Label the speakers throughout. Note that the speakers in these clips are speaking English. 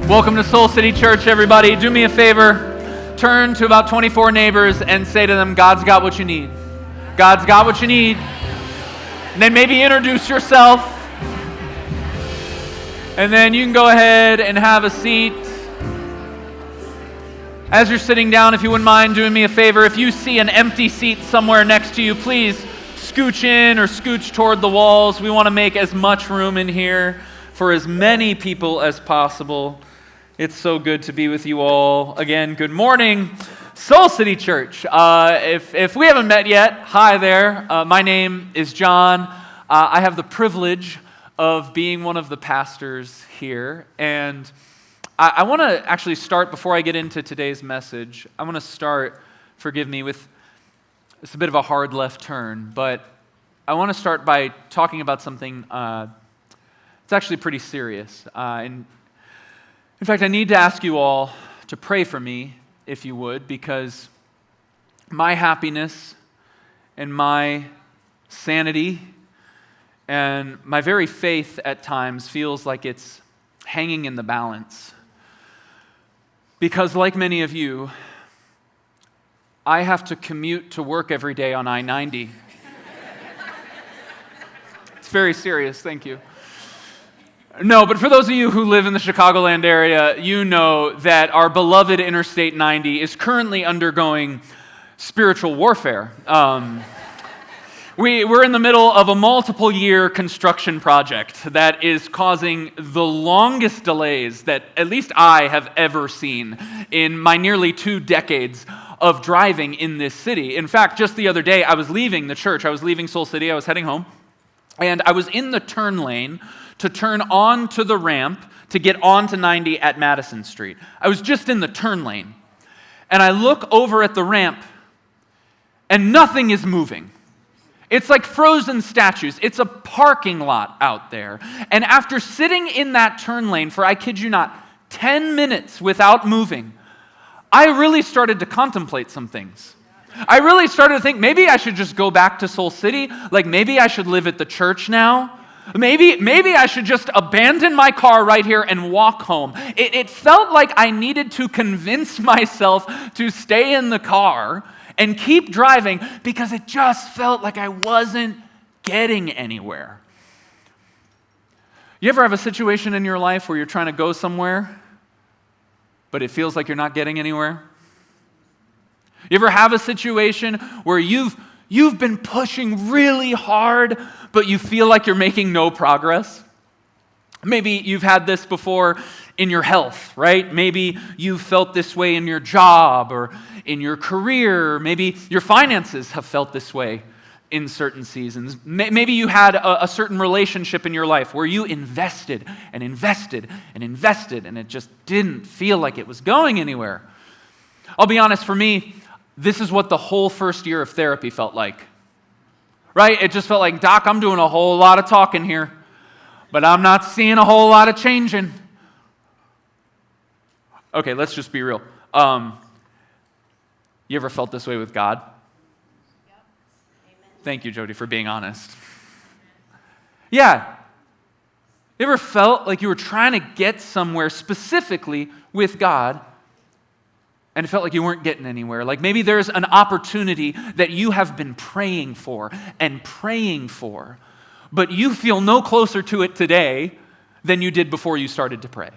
Speaker 1: Welcome to Soul City Church, everybody. Do me a favor. Turn to about 24 neighbors and say to them, God's got what you need. God's got what you need. And then maybe introduce yourself. And then you can go ahead and have a seat. As you're sitting down, if you wouldn't mind doing me a favor, if you see an empty seat somewhere next to you, please scooch in or scooch toward the walls. We want to make as much room in here for as many people as possible. It's so good to be with you all. Again, good morning, Soul City Church. If we haven't met yet, hi there. My name is John. I have the privilege of being one of the pastors here. And I want to actually start, before I get into today's message, I want to start, forgive me, with, it's a bit of a hard left turn, but I want to start by talking about something it's actually pretty serious. And in fact, I need to ask you all to pray for me, if you would, because my happiness and my sanity and my very faith at times feels like it's hanging in the balance. Because like many of you, I have to commute to work every day on I-90. It's very serious, thank you. No, but for those of you who live in the Chicagoland area, you know that our beloved Interstate 90 is currently undergoing spiritual warfare. We're in the middle of a multiple-year construction project that is causing the longest delays that at least I have ever seen in my nearly 2 decades of driving in this city. In fact, just the other day, I was leaving the church. I was leaving Soul City. I was heading home, and I was in the turn lane to turn onto the ramp to get onto 90 at Madison Street. I was just in the turn lane, and I look over at the ramp, and nothing is moving. It's like frozen statues. It's a parking lot out there. And after sitting in that turn lane for, I kid you not, 10 minutes without moving, I really started to contemplate some things. I really started to think, maybe I should just go back to Soul City. Like, maybe I should live at the church now. Maybe I should just abandon my car right here and walk home. It felt like I needed to convince myself to stay in the car and keep driving because it just felt like I wasn't getting anywhere. You ever have a situation in your life where you're trying to go somewhere, but it feels like you're not getting anywhere? You ever have a situation where you've been pushing really hard, but you feel like you're making no progress? Maybe you've had this before in your health, right? Maybe you've felt this way in your job or in your career. Maybe your finances have felt this way in certain seasons. Maybe you had a certain relationship in your life where you invested and invested and invested, and it just didn't feel like it was going anywhere. I'll be honest, for me, this is what the whole first year of therapy felt like, right? It just felt like, Doc, I'm doing a whole lot of talking here, but I'm not seeing a whole lot of changing. Okay, let's just be real. You ever felt this way with God? Yep. Amen. Thank you, Jody, for being honest. Yeah. You ever felt like you were trying to get somewhere specifically with God, and it felt like you weren't getting anywhere? Like maybe there's an opportunity that you have been praying for, but you feel no closer to it today than you did before you started to pray.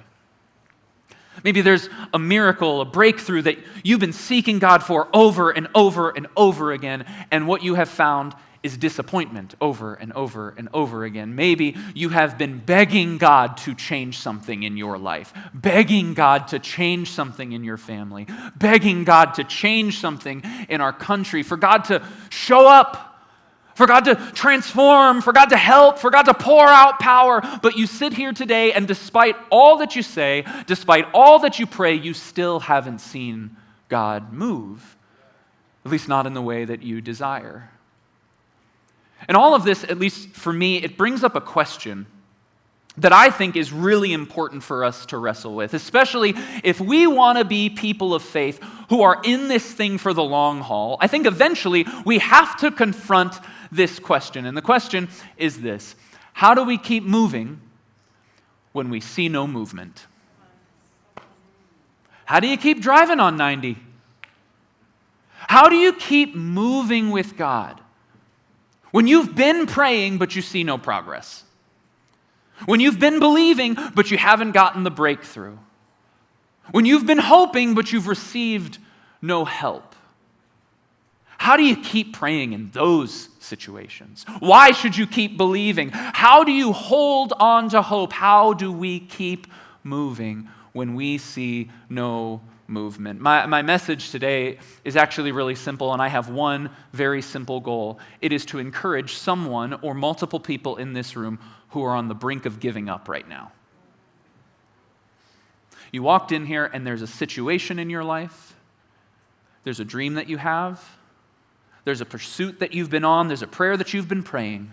Speaker 1: Maybe there's a miracle, a breakthrough that you've been seeking God for over and over and over again, and what you have found is disappointment over and over and over again. Maybe you have been begging God to change something in your life, begging God to change something in your family, begging God to change something in our country, for God to show up, for God to transform, for God to help, for God to pour out power. But you sit here today, and despite all that you say, despite all that you pray, you still haven't seen God move, at least not in the way that you desire. And all of this, at least for me, it brings up a question that I think is really important for us to wrestle with, especially if we want to be people of faith who are in this thing for the long haul. I think eventually we have to confront this question. And the question is this: how do we keep moving when we see no movement? How do you keep driving on 90? How do you keep moving with God when you've been praying but you see no progress? When you've been believing but you haven't gotten the breakthrough? When you've been hoping but you've received no help? How do you keep praying in those situations? Why should you keep believing? How do you hold on to hope? How do we keep moving when we see no movement? My message today is actually really simple, and I have one very simple goal. It is to encourage someone or multiple people in this room who are on the brink of giving up right now. You walked in here and there's a situation in your life, there's a dream that you have, there's a pursuit that you've been on, there's a prayer that you've been praying,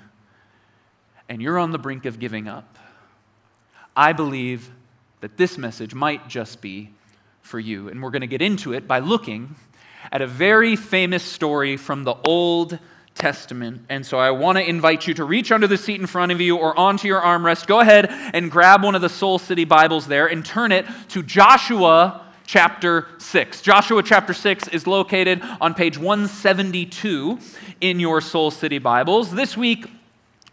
Speaker 1: and you're on the brink of giving up. I believe that this message might just be for you, and we're going to get into it by looking at a very famous story from the Old Testament. And so I want to invite you to reach under the seat in front of you or onto your armrest. Go ahead and grab one of the Soul City Bibles there and turn it to Joshua chapter 6. Joshua chapter 6 is located on page 172 in your Soul City Bibles. This week,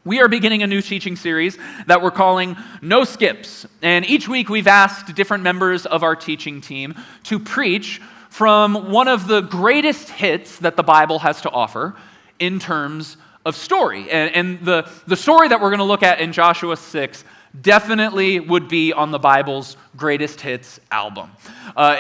Speaker 1: we are beginning a new teaching series that we're calling No Skips. And each week we've asked different members of our teaching team to preach from one of the greatest hits that the Bible has to offer in terms of story. And the story that we're going to look at in Joshua 6 definitely would be on the Bible's greatest hits album.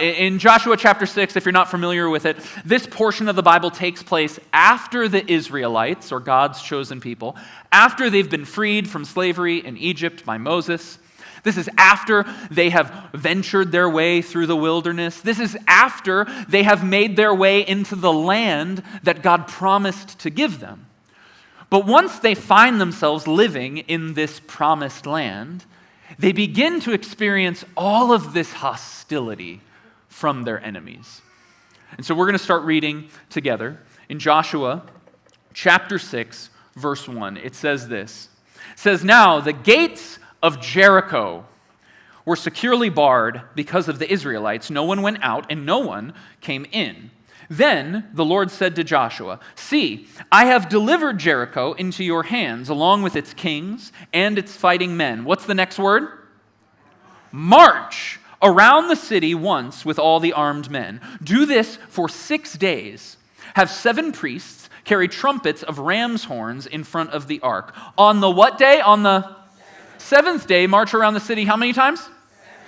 Speaker 1: In Joshua chapter 6, if you're not familiar with it, this portion of the Bible takes place after the Israelites, or God's chosen people, after they've been freed from slavery in Egypt by Moses. This is after they have ventured their way through the wilderness. This is after they have made their way into the land that God promised to give them. But once they find themselves living in this promised land, they begin to experience all of this hostility from their enemies. And so we're going to start reading together in Joshua chapter 6, verse 1. It says this. It says, "Now the gates of Jericho were securely barred because of the Israelites. No one went out and no one came in. Then the Lord said to Joshua, 'See, I have delivered Jericho into your hands, along with its kings and its fighting men.'" What's the next word? "March around the city once with all the armed men. Do this for 6 days. Have 7 priests carry trumpets of ram's horns in front of the ark. On the what day? On the 7th day, march around the city how many times?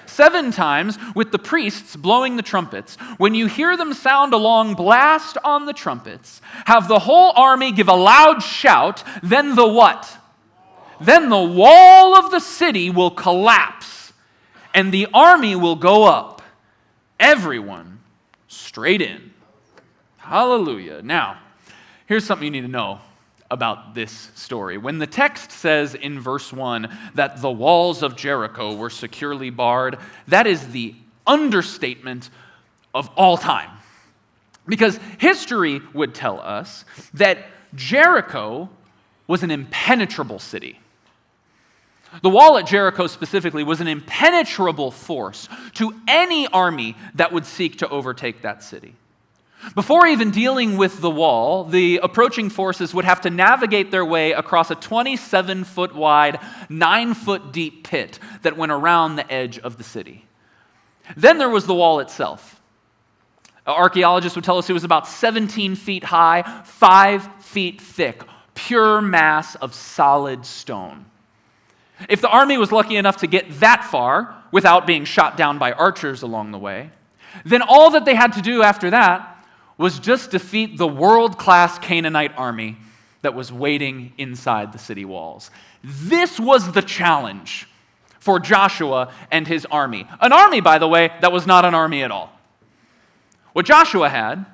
Speaker 1: 7 times, with the priests blowing the trumpets. When you hear them sound a long blast on the trumpets, have the whole army give a loud shout, then the what? Then the wall of the city will collapse, and the army will go up, everyone straight in." Hallelujah. Now, here's something you need to know about this story. When the text says in verse 1 that the walls of Jericho were securely barred, that is the understatement of all time. Because history would tell us that Jericho was an impenetrable city. The wall at Jericho specifically was an impenetrable force to any army that would seek to overtake that city. Before even dealing with the wall, the approaching forces would have to navigate their way across a 27-foot wide, 9-foot deep pit that went around the edge of the city. Then there was the wall itself. Archaeologists would tell us it was about 17 feet high, 5 feet thick, pure mass of solid stone. If the army was lucky enough to get that far without being shot down by archers along the way, then all that they had to do after that was just defeat the world-class Canaanite army that was waiting inside the city walls. This was the challenge for Joshua and his army. An army, by the way, that was not an army at all. What Joshua had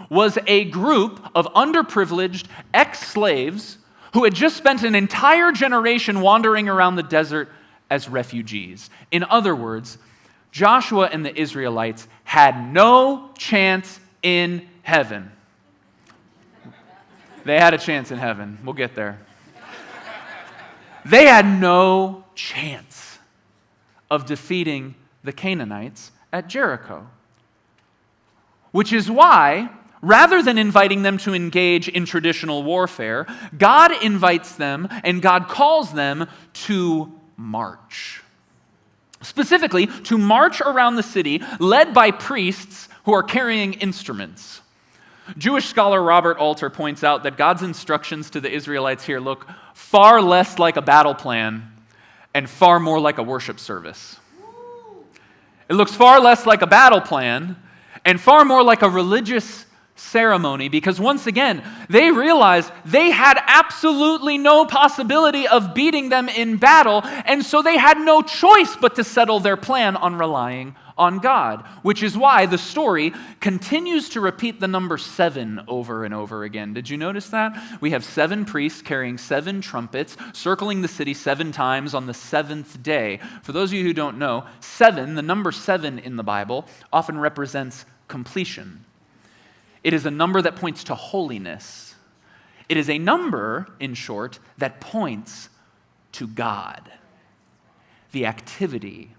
Speaker 1: was a group of underprivileged ex-slaves who had just spent an entire generation wandering around the desert as refugees. In other words, Joshua and the Israelites had no chance in heaven. They had a chance in heaven. We'll get there. They had no chance of defeating the Canaanites at Jericho. Which is why, rather than inviting them to engage in traditional warfare, God invites them and God calls them to march. Specifically, to march around the city led by priests who are carrying instruments. Jewish scholar Robert Alter points out that God's instructions to the Israelites here look far less like a battle plan and far more like a worship service. It looks far less like a battle plan and far more like a religious ceremony, because once again, they realized they had absolutely no possibility of beating them in battle, and so they had no choice but to settle their plan on relying on God, which is why the story continues to repeat the number 7 over and over again. Did you notice that? We have 7 priests carrying 7 trumpets, circling the city 7 times on the 7th day. For those of you who don't know, 7, the number 7 in the Bible, often represents completion. It is a number that points to holiness. It is a number, in short, that points to God, the activity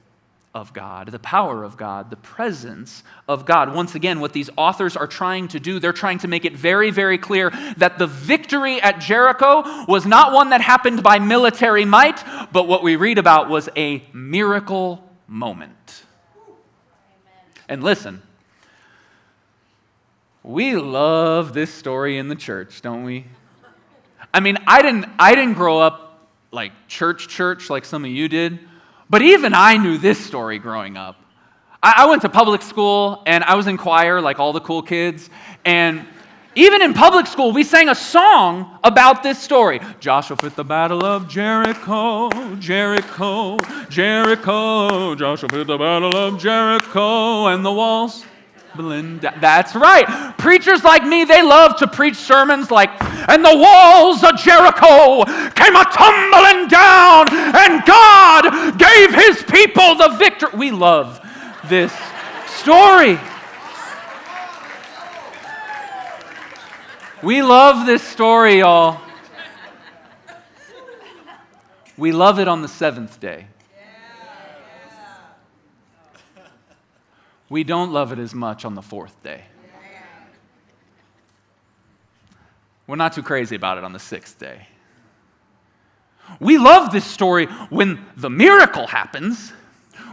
Speaker 1: of God, the power of God, the presence of God. Once again, what these authors are trying to do, they're trying to make it very, very clear that the victory at Jericho was not one that happened by military might, but what we read about was a miracle moment. And listen, we love this story in the church, don't we? I mean, I didn't grow up like church like some of you did, but even I knew this story growing up. I went to public school, and I was in choir like all the cool kids, and even in public school, we sang a song about this story. Joshua fought the battle of Jericho, Jericho, Jericho. Joshua fought the battle of Jericho, and the walls. That's right. Preachers like me, they love to preach sermons like, and the walls of Jericho came a-tumbling down, and God gave his people the victory. We love this story. We love this story, y'all. We love it on the 7th day. We don't love it as much on the 4th day. We're not too crazy about it on the 6th day. We love this story when the miracle happens.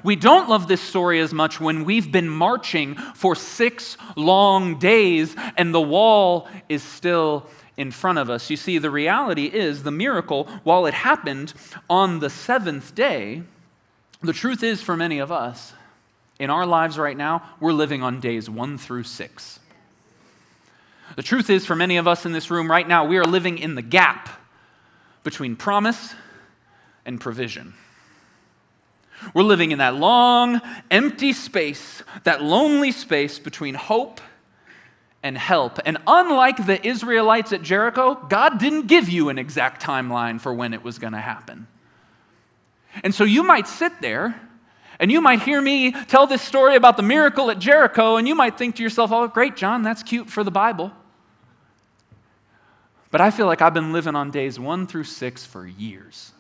Speaker 1: We don't love this story as much when we've been marching for 6 long days and the wall is still in front of us. You see, the reality is the miracle, while it happened on the 7th day, the truth is for many of us, in our lives right now, we're living on days 1 through 6. The truth is, for many of us in this room right now, we are living in the gap between promise and provision. We're living in that long, empty space, that lonely space between hope and help. And unlike the Israelites at Jericho, God didn't give you an exact timeline for when it was going to happen. And so you might sit there, and you might hear me tell this story about the miracle at Jericho, and you might think to yourself, oh, great, John, that's cute for the Bible. But I feel like I've been living on days 1 through 6 for years.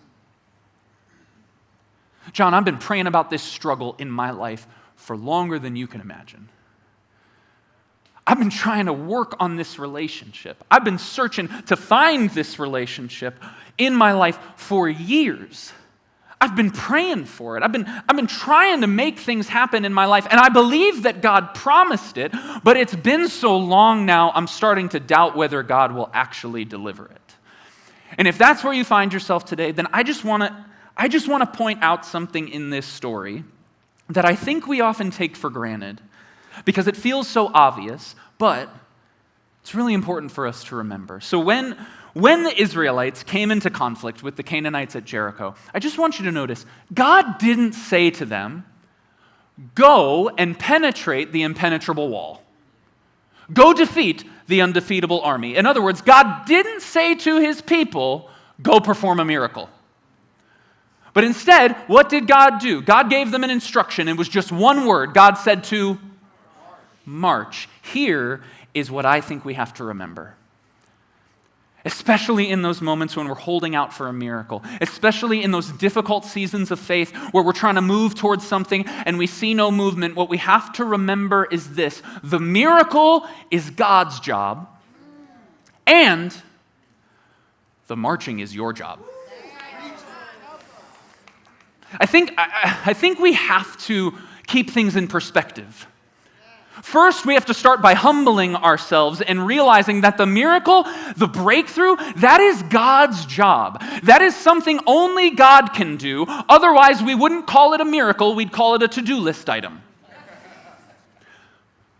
Speaker 1: John, I've been praying about this struggle in my life for longer than you can imagine. I've been trying to work on this relationship. I've been searching to find this relationship in my life for years. I've been praying for it. I've been trying to make things happen in my life, and I believe that God promised it, but it's been so long now, I'm starting to doubt whether God will actually deliver it. And if that's where you find yourself today, then I just want to point out something in this story that I think we often take for granted because it feels so obvious, but it's really important for us to remember. So when the Israelites came into conflict with the Canaanites at Jericho, I just want you to notice, God didn't say to them, go and penetrate the impenetrable wall. Go defeat the undefeatable army. In other words, God didn't say to his people, go perform a miracle. But instead, what did God do? God gave them an instruction. It was just one word. God said to march. Here is what I think we have to remember. Especially in those moments when we're holding out for a miracle, especially in those difficult seasons of faith where we're trying to move towards something and we see no movement, what we have to remember is this: the miracle is God's job, and the marching is your job. I think we have to keep things in perspective. First, we have to start by humbling ourselves and realizing that the miracle, the breakthrough, that is God's job. That is something only God can do. Otherwise, we wouldn't call it a miracle, we'd call it a to-do list item.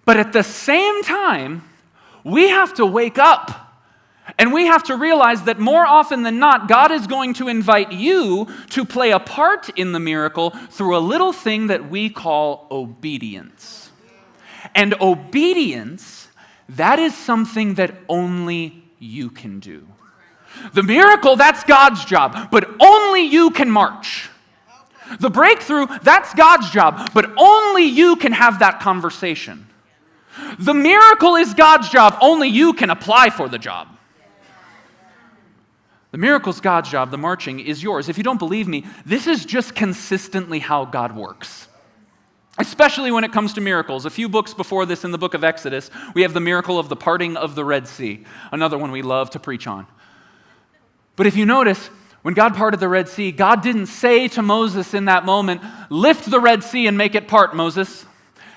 Speaker 1: But at the same time, we have to wake up and we have to realize that more often than not, God is going to invite you to play a part in the miracle through a little thing that we call obedience. And obedience, that is something that only you can do. The miracle, that's God's job, but only you can march. The breakthrough, that's God's job, but only you can have that conversation. The miracle is God's job, only you can apply for the job. The miracle's God's job, the marching is yours. If you don't believe me, this is just consistently how God works. Especially when it comes to miracles. A few books before this in the book of Exodus, we have the miracle of the parting of the Red Sea, another one we love to preach on. But if you notice, when God parted the Red Sea, God didn't say to Moses in that moment, lift the Red Sea and make it part, Moses.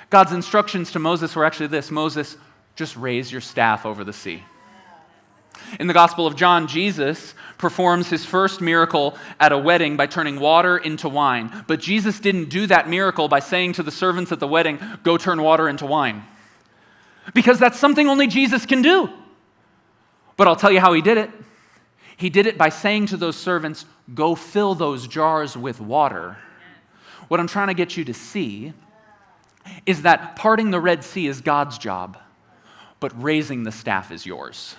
Speaker 1: God's instructions to Moses were actually this: Moses, just raise your staff over the sea. In the Gospel of John, Jesus performs his first miracle at a wedding by turning water into wine. But Jesus didn't do that miracle by saying to the servants at the wedding, go turn water into wine. Because that's something only Jesus can do. But I'll tell you how he did it. He did it by saying to those servants, go fill those jars with water. What I'm trying to get you to see is that parting the Red Sea is God's job, but raising the staff is yours.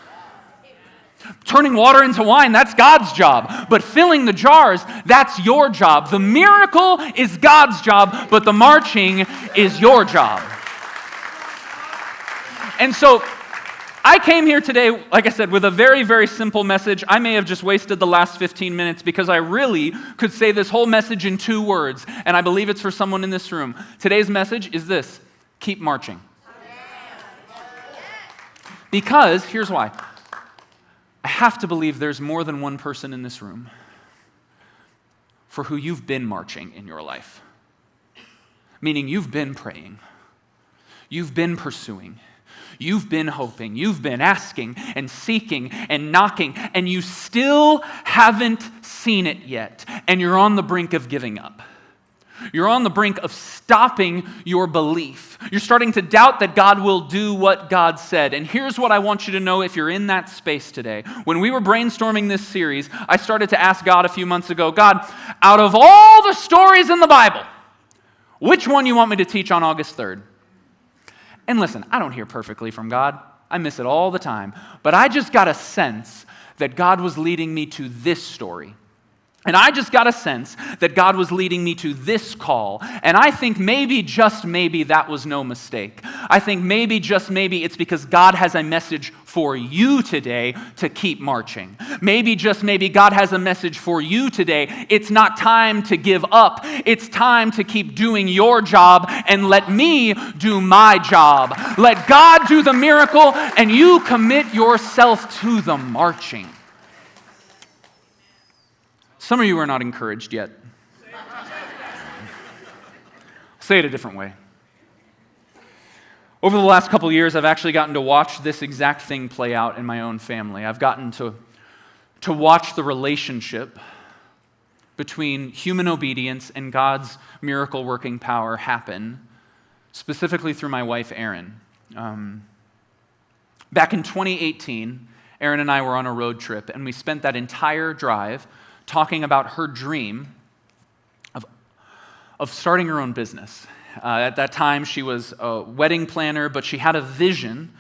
Speaker 1: Turning water into wine, that's God's job. But filling the jars, that's your job. The miracle is God's job, but the marching is your job. And so, I came here today, like I said, with a very, very simple message. I may have just wasted the last 15 minutes because I really could say this whole message in 2 words, and I believe it's for someone in this room. Today's message is this: keep marching. Because, here's why. I have to believe there's more than one person in this room for who you've been marching in your life. Meaning you've been praying, you've been pursuing, you've been hoping, you've been asking and seeking and knocking, and you still haven't seen it yet, and you're on the brink of giving up. You're on the brink of stopping your belief. You're starting to doubt that God will do what God said. And here's what I want you to know if you're in that space today. When we were brainstorming this series, I started to ask God a few months ago, God, out of all the stories in the Bible, which one you want me to teach on August 3rd? And listen, I don't hear perfectly from God. I miss it all the time. But I just got a sense that God was leading me to this story. And I just got a sense that God was leading me to this call. And I think maybe, just maybe, that was no mistake. I think maybe, just maybe, it's because God has a message for you today to keep marching. Maybe, just maybe, God has a message for you today. It's not time to give up. It's time to keep doing your job and let me do my job. Let God do the miracle and you commit yourself to the marching. Some of you are not encouraged yet. Say it a different way. Over the last couple of years, I've actually gotten to watch this exact thing play out in my own family. I've gotten to watch the relationship between human obedience and God's miracle-working power happen, specifically through my wife, Erin. Back in 2018, Erin and I were on a road trip, and we spent that entire drive talking about her dream of starting her own business. At that time, she was a wedding planner, but she had a vision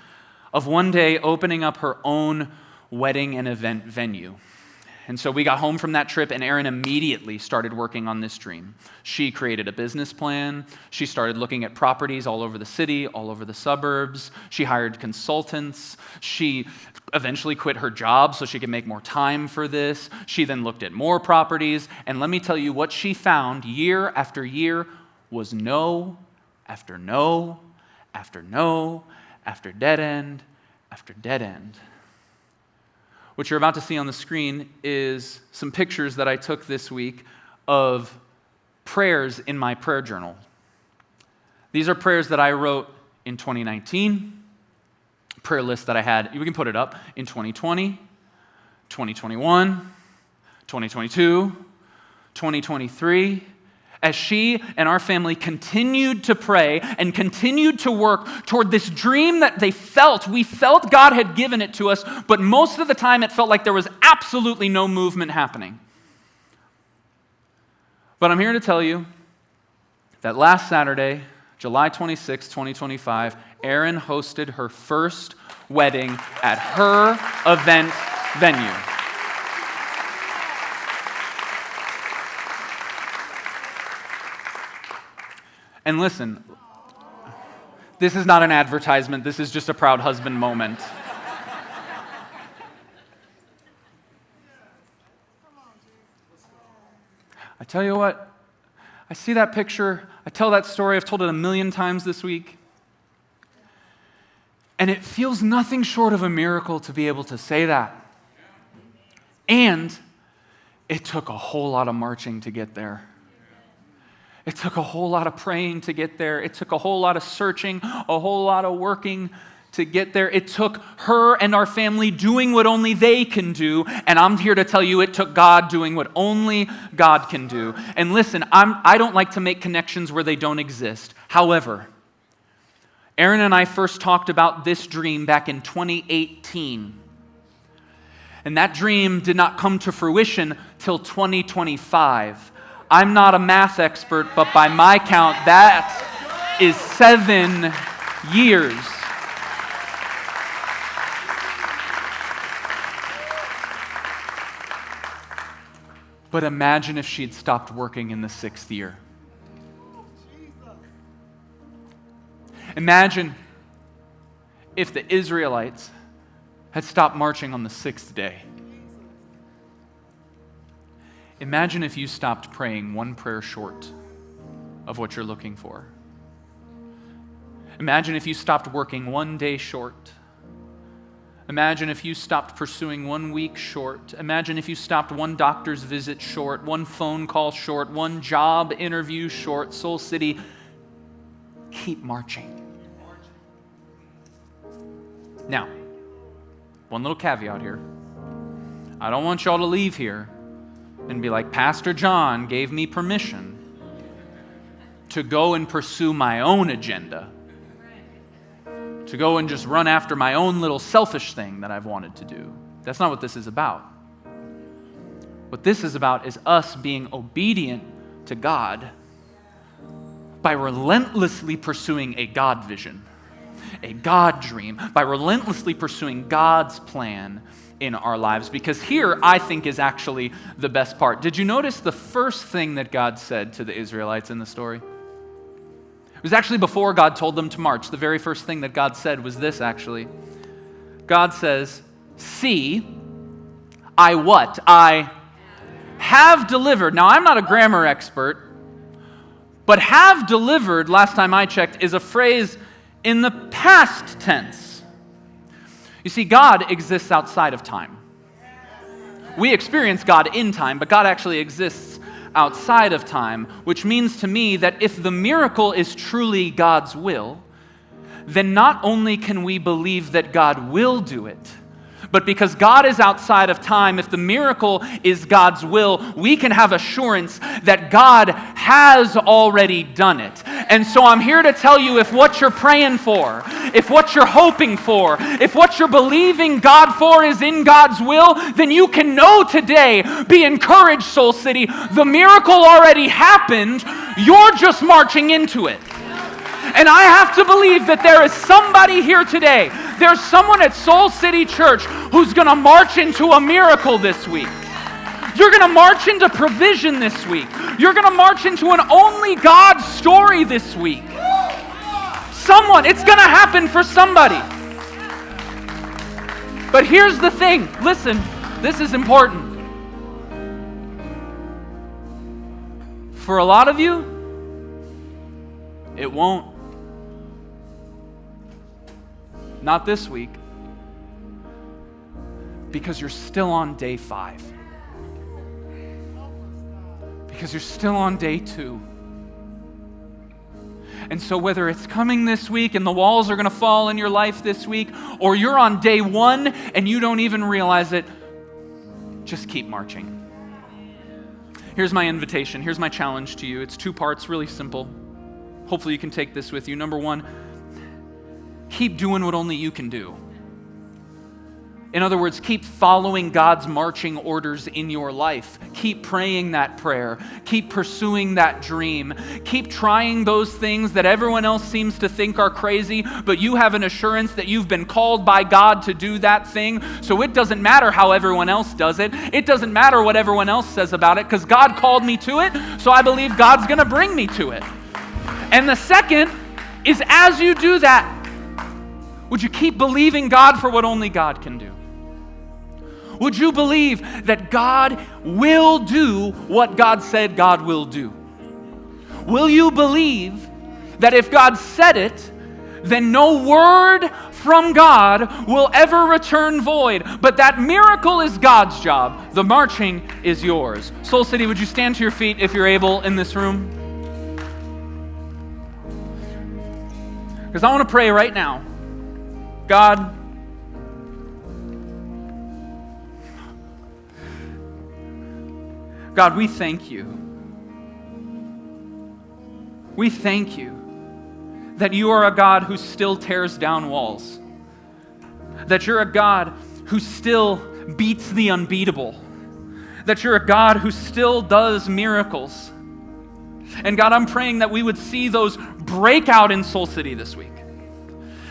Speaker 1: of one day opening up her own wedding and event venue. And so we got home from that trip, and Erin immediately started working on this dream. She created a business plan. She started looking at properties all over the city, all over the suburbs. She hired consultants. She eventually quit her job so she could make more time for this. She then looked at more properties. And let me tell you, what she found year after year was no after no after no after dead end after dead end. What you're about to see on the screen is some pictures that I took this week of prayers in my prayer journal. These are prayers that I wrote in 2019, prayer list that I had, we can put it up, in 2020, 2021, 2022, 2023, as she and our family continued to pray and continued to work toward this dream that we felt God had given it to us, but most of the time it felt like there was absolutely no movement happening. But I'm here to tell you that last Saturday, July 26, 2025, Erin hosted her first wedding at her event venue. And listen, this is not an advertisement. This is just a proud husband moment. I tell you what, I see that picture, I tell that story, I've told it 1,000,000 times this week, and it feels nothing short of a miracle to be able to say that. And it took a whole lot of marching to get there. It took a whole lot of praying to get there. It took a whole lot of searching, a whole lot of working to get there. It took her and our family doing what only they can do, and I'm here to tell you it took God doing what only God can do. And listen, I don't like to make connections where they don't exist. However, Erin and I first talked about this dream back in 2018. And that dream did not come to fruition till 2025. I'm not a math expert, but by my count, that is 7 years. But imagine if she'd stopped working in the 6th year. Imagine if the Israelites had stopped marching on the 6th day. Imagine if you stopped praying one prayer short of what you're looking for. Imagine if you stopped working one day short. Imagine if you stopped pursuing 1 week short. Imagine if you stopped one doctor's visit short, one phone call short, one job interview short. Soul City, keep marching. Now, one little caveat here. I don't want y'all to leave here and be like, Pastor Jon gave me permission to go and pursue my own agenda, to go and just run after my own little selfish thing that I've wanted to do. That's not what this is about. What this is about is us being obedient to God by relentlessly pursuing a God vision, a God dream, by relentlessly pursuing God's plan in our lives. Because here, I think, is actually the best part. Did you notice the first thing that God said to the Israelites in the story? It was actually before God told them to march. The very first thing that God said was this, actually. God says, see, I have delivered. Now, I'm not a grammar expert, but have delivered, last time I checked, is a phrase in the past tense. You see, God exists outside of time. We experience God in time, but God actually exists outside of time, which means to me that if the miracle is truly God's will, then not only can we believe that God will do it, but because God is outside of time, if the miracle is God's will, we can have assurance that God has already done it. And so I'm here to tell you, if what you're praying for, if what you're hoping for, if what you're believing God for is in God's will, then you can know today, be encouraged, Soul City, the miracle already happened, you're just marching into it. And I have to believe that there is somebody here today, there's someone at Soul City Church who's going to march into a miracle this week. You're going to march into provision this week. You're going to march into an only God story this week. It's going to happen for somebody. But here's the thing. Listen, this is important. For a lot of you, it won't. Not this week. Because you're still on day 5. Because you're still on day 2. And so whether it's coming this week and the walls are going to fall in your life this week, or you're on day 1 and you don't even realize it, just keep marching. Here's my invitation. Here's my challenge to you. It's 2 parts, really simple. Hopefully you can take this with you. Number 1, keep doing what only you can do. In other words, keep following God's marching orders in your life. Keep praying that prayer. Keep pursuing that dream. Keep trying those things that everyone else seems to think are crazy, but you have an assurance that you've been called by God to do that thing. So it doesn't matter how everyone else does it. It doesn't matter what everyone else says about it, because God called me to it, so I believe God's going to bring me to it. And the second is, as you do that, would you keep believing God for what only God can do? Would you believe that God will do what God said God will do? Will you believe that if God said it, then no word from God will ever return void, but that miracle is God's job. The marching is yours. Soul City, would you stand to your feet if you're able in this room? Because I want to pray right now. God, we thank you. We thank you that you are a God who still tears down walls. That you're a God who still beats the unbeatable. That you're a God who still does miracles. And God, I'm praying that we would see those break out in Soul City this week.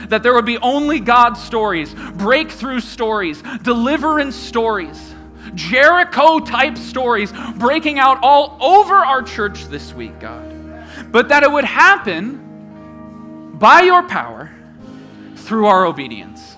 Speaker 1: That there would be only God stories, breakthrough stories, deliverance stories, Jericho type stories breaking out all over our church this week, God. But that it would happen by your power through our obedience.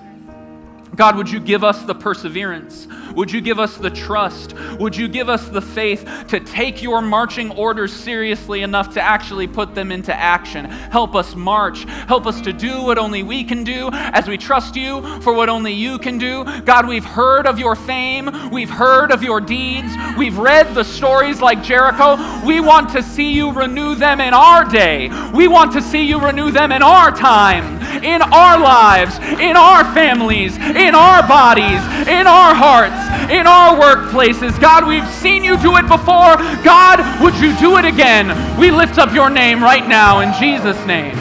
Speaker 1: God, would you give us the perseverance? Would you give us the trust? Would you give us the faith to take your marching orders seriously enough to actually put them into action? Help us march. Help us to do what only we can do as we trust you for what only you can do. God, we've heard of your fame. We've heard of your deeds. We've read the stories like Jericho. We want to see you renew them in our day. We want to see you renew them in our time, in our lives, in our families, in our bodies, in our hearts, in our workplaces. God, we've seen you do it before. God, would you do it again? We lift up your name right now in Jesus' name.